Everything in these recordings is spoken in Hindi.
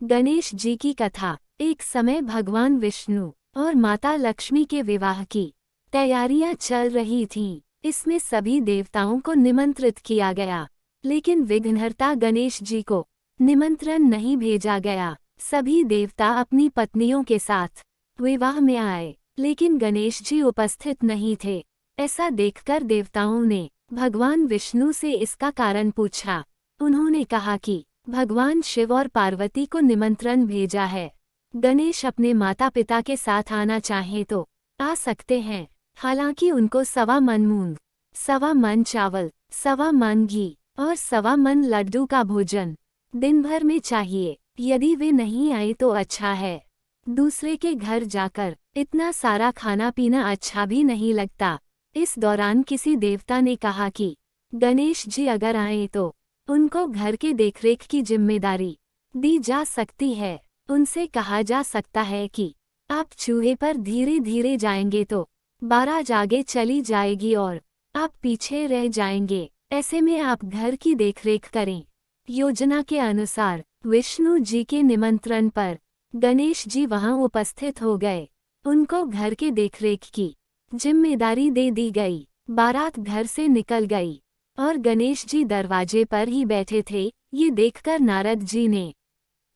गणेश जी की कथा। एक समय भगवान विष्णु और माता लक्ष्मी के विवाह की तैयारियां चल रही थीं। इसमें सभी देवताओं को निमंत्रित किया गया, लेकिन विघ्नहर्ता गणेश जी को निमंत्रण नहीं भेजा गया। सभी देवता अपनी पत्नियों के साथ विवाह में आए, लेकिन गणेश जी उपस्थित नहीं थे। ऐसा देखकर देवताओं ने भगवान विष्णु से इसका कारण पूछा। उन्होंने कहा कि भगवान शिव और पार्वती को निमंत्रण भेजा है। गणेश अपने माता पिता के साथ आना चाहें तो आ सकते हैं, हालांकि उनको 1.25 मन मूंग, 1.25 मन चावल, 1.25 मन घी और 1.25 मन लड्डू का भोजन दिन भर में चाहिए। यदि वे नहीं आए तो अच्छा है। दूसरे के घर जाकर इतना सारा खाना पीना अच्छा भी नहीं लगता। इस दौरान किसी देवता ने कहा कि गणेश जी अगर आए तो उनको घर के देखरेख की जिम्मेदारी दी जा सकती है। उनसे कहा जा सकता है कि आप चूहे पर धीरे धीरे जाएंगे तो बारात आगे चली जाएगी और आप पीछे रह जाएंगे। ऐसे में आप घर की देखरेख करें। योजना के अनुसार विष्णु जी के निमंत्रण पर गणेश जी वहां उपस्थित हो गए। उनको घर के देखरेख की जिम्मेदारी दे दी गई। बारात घर से निकल गई और गणेश जी दरवाजे पर ही बैठे थे। ये देखकर नारद जी ने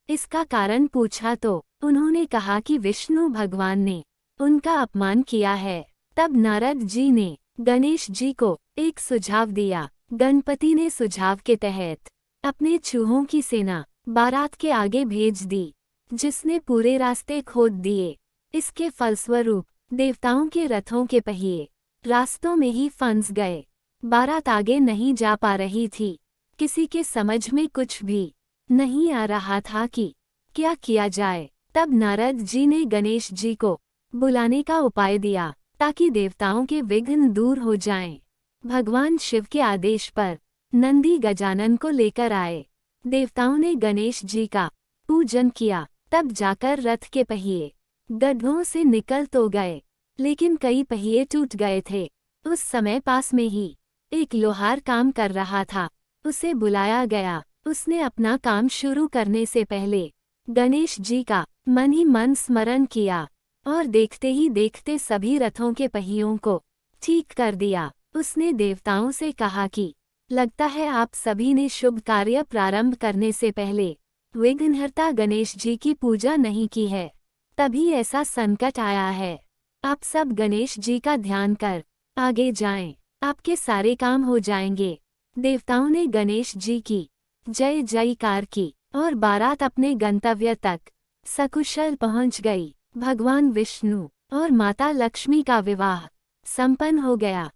इसका कारण पूछा तो उन्होंने कहा कि विष्णु भगवान ने उनका अपमान किया है। तब नारद जी ने गणेश जी को एक सुझाव दिया। गणपति ने सुझाव के तहत अपने चूहों की सेना बारात के आगे भेज दी, जिसने पूरे रास्ते खोद दिए। इसके फलस्वरूप देवताओं के रथों के पहिए रास्तों में ही फंस गए। बारात आगे नहीं जा पा रही थी। किसी के समझ में कुछ भी नहीं आ रहा था कि क्या किया जाए। तब नारद जी ने गणेश जी को बुलाने का उपाय दिया, ताकि देवताओं के विघ्न दूर हो जाएं। भगवान शिव के आदेश पर नंदी गजानन को लेकर आए। देवताओं ने गणेश जी का पूजन किया। तब जाकर रथ के पहिए गड्ढों से निकल तो गए, लेकिन कई पहिए टूट गए थे। उस समय पास में ही एक लोहार काम कर रहा था। उसे बुलाया गया। उसने अपना काम शुरू करने से पहले गणेश जी का मन ही मन स्मरण किया और देखते ही देखते सभी रथों के पहियों को ठीक कर दिया। उसने देवताओं से कहा कि लगता है आप सभी ने शुभ कार्य प्रारंभ करने से पहले विघ्नहर्ता गणेश जी की पूजा नहीं की है, तभी ऐसा संकट आया है। आप सब गणेश जी का ध्यान कर आगे जाएं, आपके सारे काम हो जाएंगे। देवताओं ने गणेश जी की जय जयकार की और बारात अपने गंतव्य तक सकुशल पहुंच गई। भगवान विष्णु और माता लक्ष्मी का विवाह संपन्न हो गया।